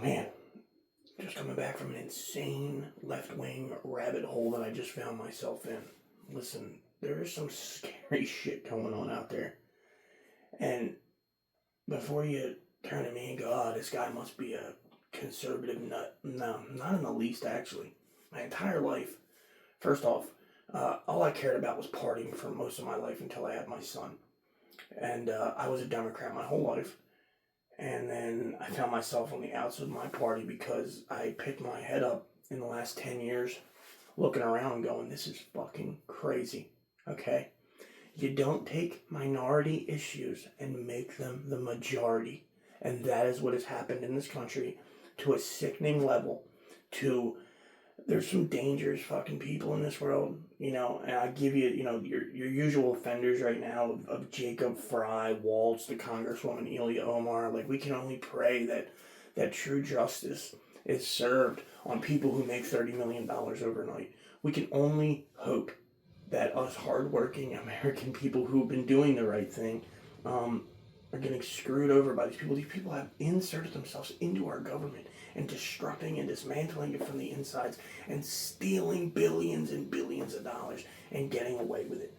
man, just coming back from an insane left-wing rabbit hole that I just found myself in. Listen, there is some scary shit going on out there. And before you turn to me and go, oh, this guy must be a conservative nut. No, not in the least, actually. My entire life, first off, all I cared about was partying for most of my life until I had my son. And I was a Democrat my whole life. And then I found myself on the outs of my party because I picked my head up in the last 10 years, looking around going, this is fucking crazy, okay? You don't take minority issues and make them the majority. And that is what has happened in this country to a sickening level. There's some dangerous fucking people in this world, and I give you, your usual offenders right now of Jacob Fry, Waltz, the Congresswoman Ilya Omar. Like, we can only pray that true justice is served on people who make $30 million overnight. We can only hope that us hardworking American people who've been doing the right thing are getting screwed over by these people. These people have inserted themselves into our government and disrupting and dismantling it from the insides and stealing billions and billions of dollars and getting away with it.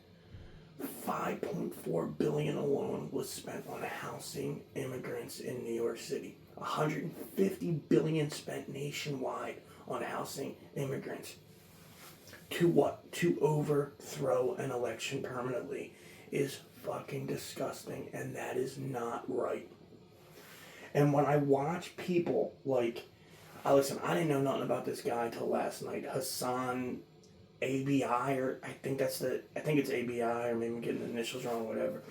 $5.4 billion alone was spent on housing immigrants in New York City. $150 billion spent nationwide on housing immigrants. To what? To overthrow an election permanently is fucking disgusting, and that is not right. And when I watch people like, listen, I didn't know nothing about this guy till last night, Hassan ABI, or I think it's ABI, or maybe I'm getting the initials wrong, or whatever.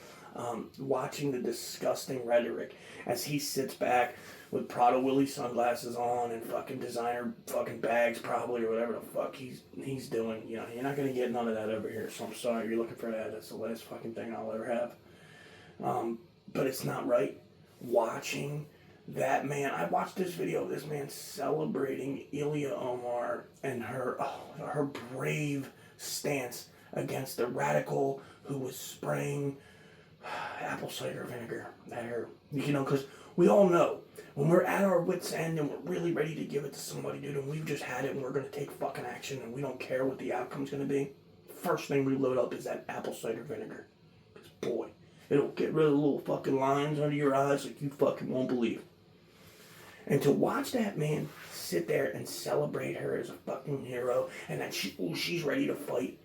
Watching the disgusting rhetoric as he sits back with Prada Willie sunglasses on and fucking designer fucking bags probably, or whatever the fuck he's doing. You're not gonna get none of that over here, so I'm sorry you're looking for that. That's the last fucking thing I'll ever have. But it's not right. Watching that man, I watched this video of this man celebrating Ilya Omar and her brave stance against the radical who was spraying apple cider vinegar at her. Because we all know when we're at our wits' end and we're really ready to give it to somebody, dude, and we've just had it and we're going to take fucking action and we don't care what the outcome's going to be, first thing we load up is that apple cider vinegar. Because, boy, it'll get rid of the little fucking lines under your eyes like you fucking won't believe. And to watch that man sit there and celebrate her as a fucking hero and that she's ready to fight,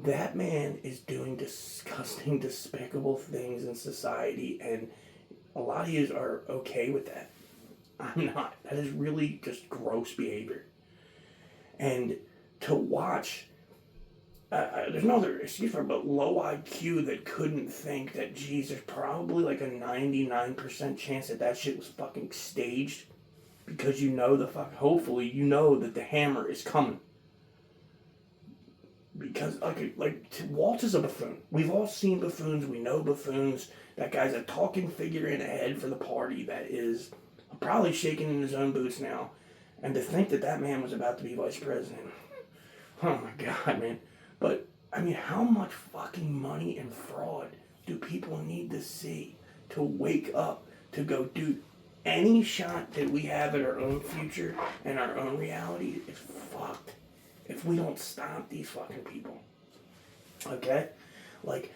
that man is doing disgusting, despicable things in society, and a lot of you are okay with that. I'm not. That is really just gross behavior. And to watch, there's no other excuse for it, but low IQ that couldn't think that, geez, there's probably like a 99% chance that shit was fucking staged, because hopefully you know that the hammer is coming. Because, Waltz is a buffoon. We've all seen buffoons. We know buffoons. That guy's a talking figure in a head for the party that is probably shaking in his own boots now. And to think that man was about to be vice president. Oh, my God, man. But, how much fucking money and fraud do people need to see to wake up to go, dude, any shot that we have at our own future and our own reality is fucked if we don't stop these fucking people. Okay? Like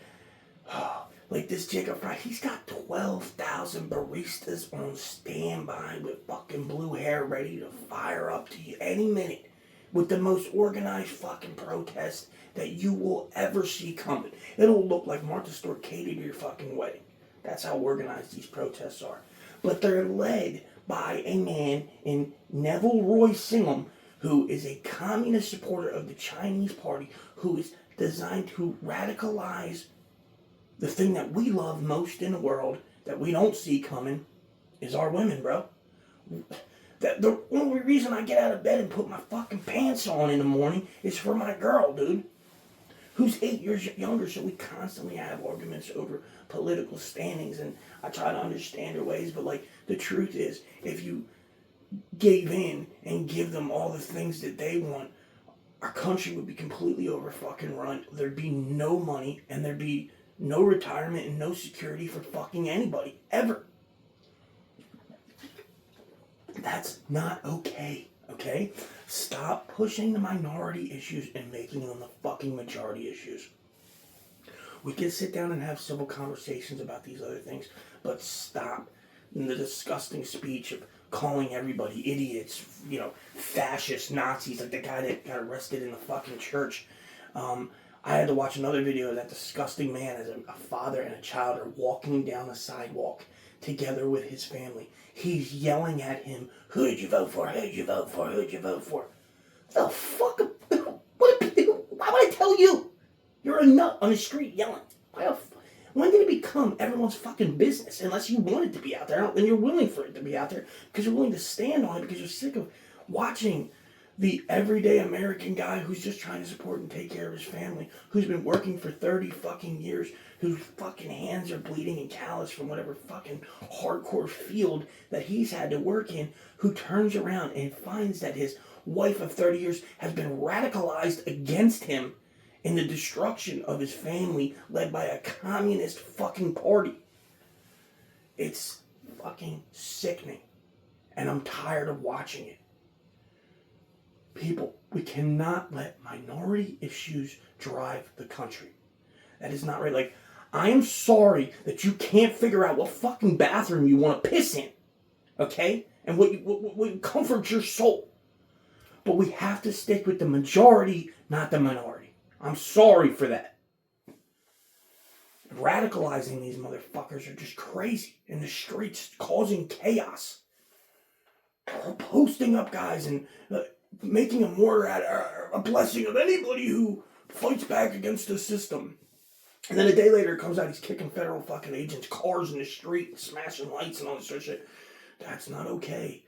this Jacob Fry, he's got 12,000 baristas on standby with fucking blue hair ready to fire up to you any minute with the most organized fucking protest that you will ever see coming. It'll look like Martha Stewart catered to your fucking wedding. That's how organized these protests are. But they're led by a man in Neville Roy Singham, who is a communist supporter of the Chinese party, who is designed to radicalize the thing that we love most in the world, that we don't see coming, is our women, bro. The only reason I get out of bed and put my fucking pants on in the morning is for my girl, dude, who's 8 years younger, so we constantly have arguments over political standings, and I try to understand her ways, but, the truth is, if you gave in and give them all the things that they want, our country would be completely over fucking run. There'd be no money, and there'd be no retirement and no security for fucking anybody, ever. That's not okay, okay? Stop pushing the minority issues and making them the fucking majority issues. We can sit down and have civil conversations about these other things, but stop the disgusting speech of calling everybody idiots, fascist Nazis, like the guy that got arrested in the fucking church. I had to watch another video of that disgusting man as a father and a child are walking down the sidewalk together with his family. He's yelling at him, "Who did you vote for? Who did you vote for? Who did you vote for?" The fuck? Why would I tell you? You're a nut on the street yelling. When did it become everyone's fucking business? Unless you want it to be out there, and you're willing for it to be out there because you're willing to stand on it because you're sick of watching the everyday American guy who's just trying to support and take care of his family, who's been working for 30 fucking years, whose fucking hands are bleeding and calloused from whatever fucking hardcore field that he's had to work in, who turns around and finds that his wife of 30 years has been radicalized against him in the destruction of his family led by a communist fucking party. It's fucking sickening. And I'm tired of watching it. People, we cannot let minority issues drive the country. That is not right. Like, I am sorry that you can't figure out what fucking bathroom you want to piss in. Okay? And what comforts your soul. But we have to stick with the majority, not the minority. I'm sorry for that. Radicalizing these motherfuckers are just crazy in the streets, causing chaos. Posting up guys and making a martyr a blessing of anybody who fights back against the system. And then a day later it comes out he's kicking federal fucking agents' cars in the street, smashing lights and all this sort of shit. That's not okay.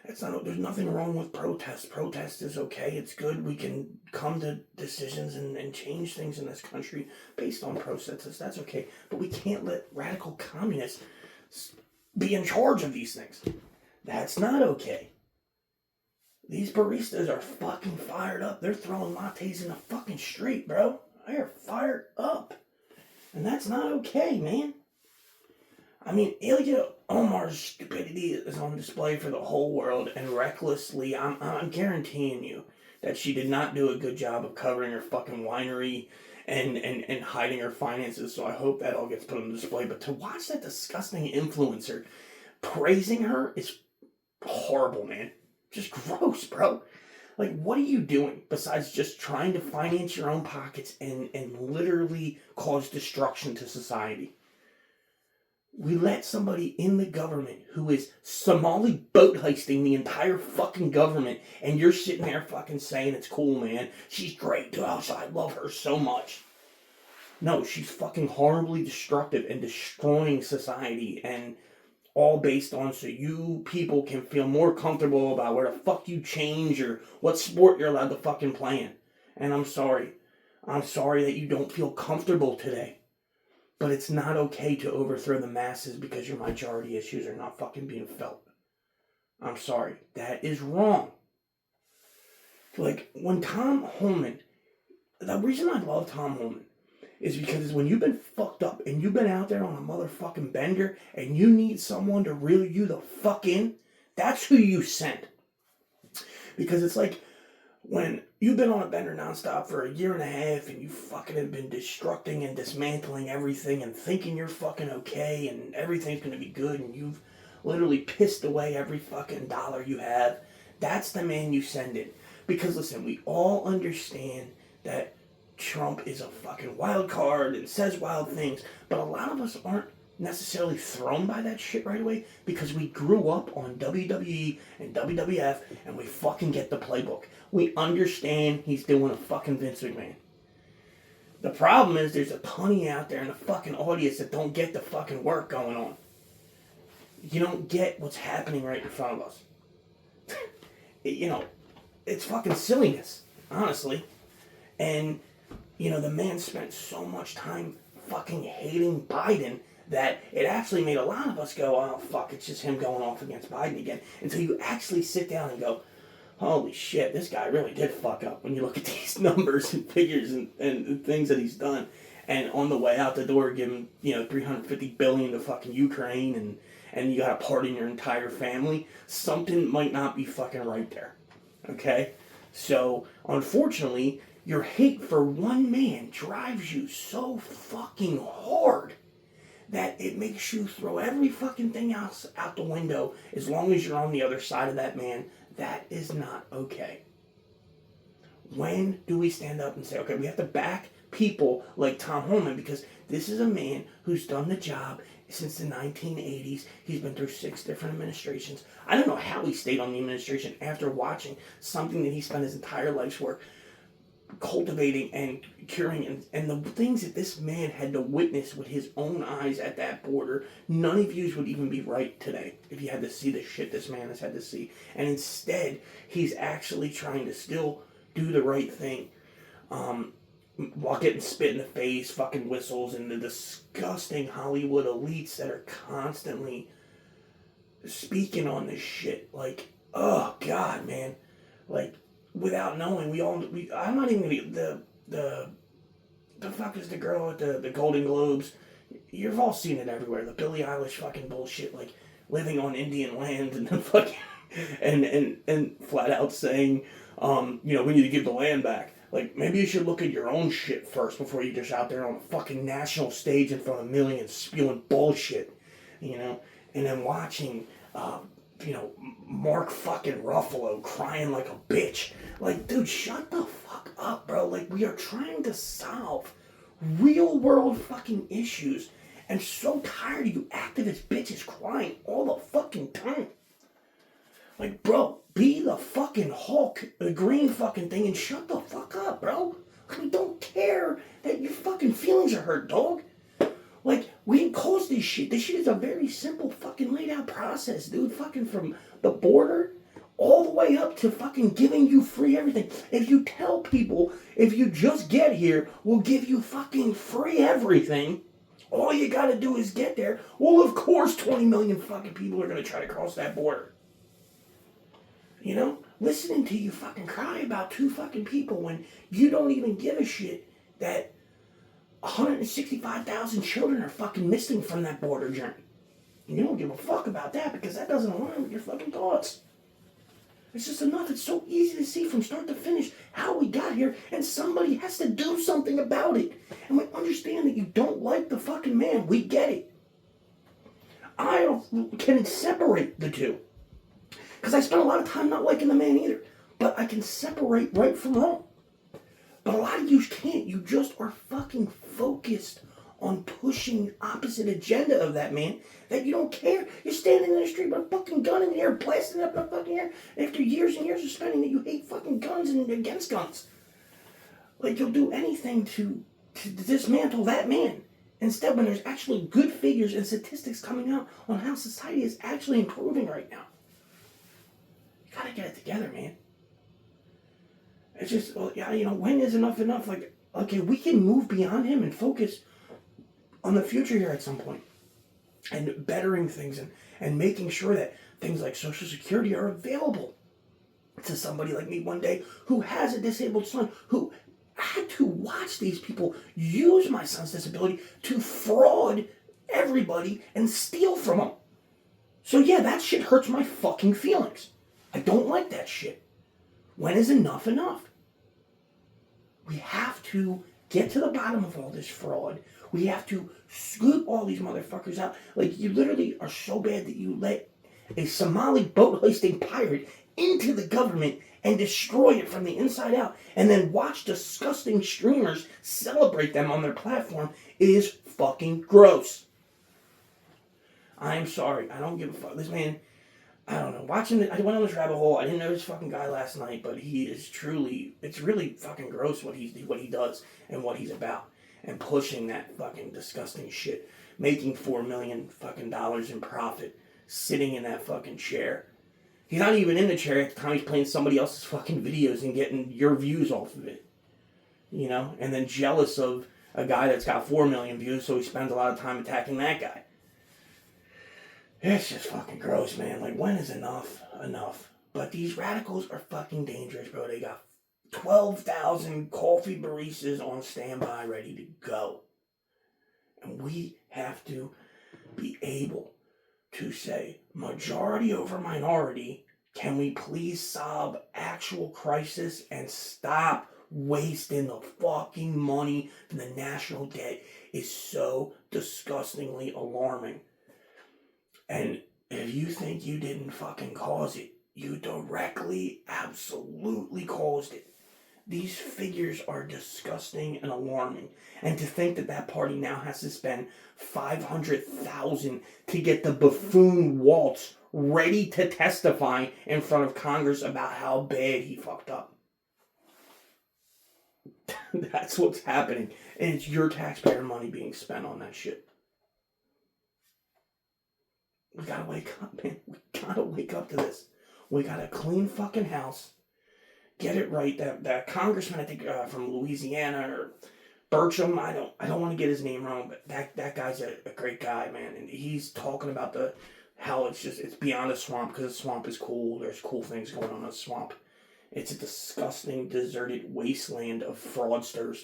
There's nothing wrong with protest. Protest is okay. It's good. We can come to decisions and change things in this country based on protests. That's okay. But we can't let radical communists be in charge of these things. That's not okay. These baristas are fucking fired up. They're throwing lattes in the fucking street, bro. They're fired up. And that's not okay, man. I mean, Ilya Omar's stupidity is on display for the whole world, and recklessly, I'm guaranteeing you that she did not do a good job of covering her fucking winery and hiding her finances, so I hope that all gets put on display. But to watch that disgusting influencer praising her is horrible, man. Just gross, bro. Like, what are you doing besides just trying to finance your own pockets and literally cause destruction to society? We let somebody in the government who is Somali boat heisting the entire fucking government, and you're sitting there fucking saying it's cool, man. She's great, dude. Oh, I love her so much. No, she's fucking horribly destructive and destroying society, and all based on so you people can feel more comfortable about where the fuck you change or what sport you're allowed to fucking play in. And I'm sorry. I'm sorry that you don't feel comfortable today. But it's not okay to overthrow the masses because your majority issues are not fucking being felt. I'm sorry. That is wrong. Like, when Tom Holman... The reason I love Tom Holman is because when you've been fucked up and you've been out there on a motherfucking bender and you need someone to reel you the fuck in, that's who you send. Because it's like... When you've been on a bender nonstop for a year and a half and you fucking have been destructing and dismantling everything and thinking you're fucking okay and everything's going to be good and you've literally pissed away every fucking dollar you have, that's the man you send in. Because listen, we all understand that Trump is a fucking wild card and says wild things, but a lot of us aren't necessarily thrown by that shit right away because we grew up on WWE and WWF and we fucking get the playbook. We understand he's doing a fucking Vince McMahon. The problem is there's a ton out there in the fucking audience that don't get the fucking work going on. You don't get what's happening right in front of us. It's fucking silliness, honestly. And, the man spent so much time fucking hating Biden that it actually made a lot of us go, oh, fuck, it's just him going off against Biden again. Until you actually sit down and go, holy shit, this guy really did fuck up when you look at these numbers and figures and things that he's done. And on the way out the door, giving, $350 billion to fucking Ukraine and you gotta pardon your entire family, something might not be fucking right there. Okay? So, unfortunately, your hate for one man drives you so fucking hard that it makes you throw every fucking thing else out the window as long as you're on the other side of that man. That is not okay. When do we stand up and say, okay, we have to back people like Tom Homan, because this is a man who's done the job since the 1980s. He's been through 6 different administrations. I don't know how he stayed on the administration after watching something that he spent his entire life's work cultivating and curing, and the things that this man had to witness with his own eyes at that border. None of you would even be right today if you had to see the shit this man has had to see. And instead, he's actually trying to still do the right thing, while getting spit in the face, fucking whistles, and the disgusting Hollywood elites that are constantly speaking on this shit. Like, oh God, man. Like, without knowing, I'm not even the fuck is the girl at the Golden Globes? You've all seen it everywhere. The Billie Eilish fucking bullshit, like living on Indian land and the fucking and flat out saying, we need to give the land back. Like, maybe you should look at your own shit first before you just out there on a fucking national stage in front of millions spewing bullshit, and then watching, Mark fucking Ruffalo crying like a bitch. Like, dude, shut the fuck up, bro. Like, we are trying to solve real world fucking issues. And so tired of you activist bitches crying all the fucking time. Like, bro, be the fucking Hulk, the green fucking thing, and shut the fuck up, bro. We don't care that your fucking feelings are hurt, dog. Like, we didn't cause this shit. This shit is a very simple fucking laid out process, dude. Fucking from the border all the way up to fucking giving you free everything. If you tell people, if you just get here, we'll give you fucking free everything, all you gotta do is get there. Well, of course 20 million fucking people are gonna try to cross that border. Listening to you fucking cry about 2 fucking people when you don't even give a shit that 165,000 children are fucking missing from that border journey. You don't give a fuck about that because that doesn't align with your fucking thoughts. It's just enough. It's so easy to see from start to finish how we got here, and somebody has to do something about it. And we understand that you don't like the fucking man. We get it. I can separate the two. Because I spent a lot of time not liking the man either. But I can separate right from wrong. But a lot of you can't. You just are fucking focused on pushing the opposite agenda of that man, that you don't care. You're standing in the street with a fucking gun in the air, blasting up the fucking air after years and years of spending that you hate fucking guns and against guns. Like, you'll do anything to dismantle that man. Instead, when there's actually good figures and statistics coming out on how society is actually improving right now. You gotta get it together, man. It's just, when is enough enough? Like, okay, we can move beyond him and focus on the future here at some point. And bettering things and making sure that things like Social Security are available to somebody like me one day who has a disabled son, who had to watch these people use my son's disability to fraud everybody and steal from them. So yeah, that shit hurts my fucking feelings. I don't like that shit. When is enough enough? We have to get to the bottom of all this fraud. We have to scoop all these motherfuckers out. Like, you literally are so bad that you let a Somali boat hoisting pirate into the government and destroy it from the inside out, and then watch disgusting streamers celebrate them on their platform is fucking gross. I'm sorry. I don't give a fuck. This man, I don't know. I went on this rabbit hole. I didn't know this fucking guy last night, but he is truly, it's really fucking gross what he does and what he's about. And pushing that fucking disgusting shit. Making $4 million fucking dollars in profit. Sitting in that fucking chair. He's not even in the chair at the time. He's playing somebody else's fucking videos and getting your views off of it. And then jealous of a guy that's got 4 million views, so he spends a lot of time attacking that guy. It's just fucking gross, man. Like, when is enough enough? But these radicals are fucking dangerous, bro. They got 12,000 coffee baristas on standby ready to go. And we have to be able to say majority over minority. Can we please solve actual crisis and stop wasting the fucking money? The national debt is so disgustingly alarming. And if you think you didn't fucking cause it, you directly, absolutely caused it. These figures are disgusting and alarming. And to think that that party now has to spend $500,000 to get the buffoon Waltz ready to testify in front of Congress about how bad he fucked up. That's what's happening. And it's your taxpayer money being spent on that shit. We gotta wake up, man. We gotta wake up to this. We got a clean fucking house. Get it right. That congressman, I think, from Louisiana or Burcham, I don't want to get his name wrong, but that guy's a great guy, man. And he's talking about how it's beyond a swamp, because the swamp is cool. There's cool things going on in the swamp. It's a disgusting, deserted wasteland of fraudsters.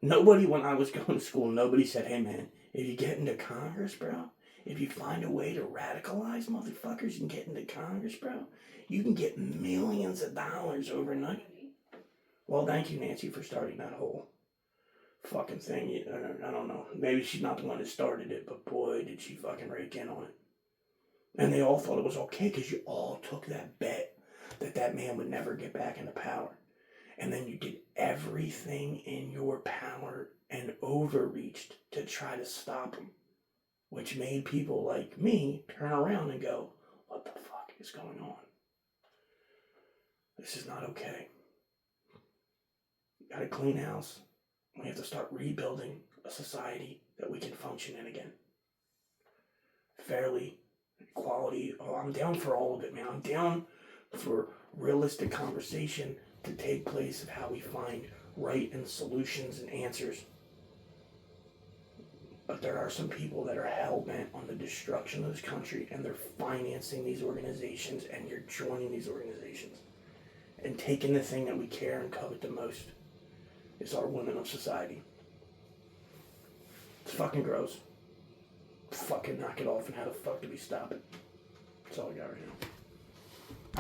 Nobody, when I was going to school, nobody said, hey man, if you get into Congress, bro, if you find a way to radicalize motherfuckers and get into Congress, bro, you can get millions of dollars overnight. Well, thank you, Nancy, for starting that whole fucking thing. I don't know. Maybe she's not the one that started it, but boy, did she fucking rake in on it. And they all thought it was okay because you all took that bet that man would never get back into power. And then you did everything in your power and overreached to try to stop him, which made people like me turn around and go, what the fuck is going on? This is not okay. Got a clean house. We have to start rebuilding a society that we can function in again. Fairly, equality. Oh, I'm down for all of it, man. I'm down for realistic conversation to take place of how we find right and solutions and answers. But there are some people that are hell-bent on the destruction of this country, and they're financing these organizations, and you're joining these organizations. And taking the thing that we care and covet the most is our women of society. It's fucking gross. Fucking knock it off, and how the fuck do we stop it? That's all I got right now.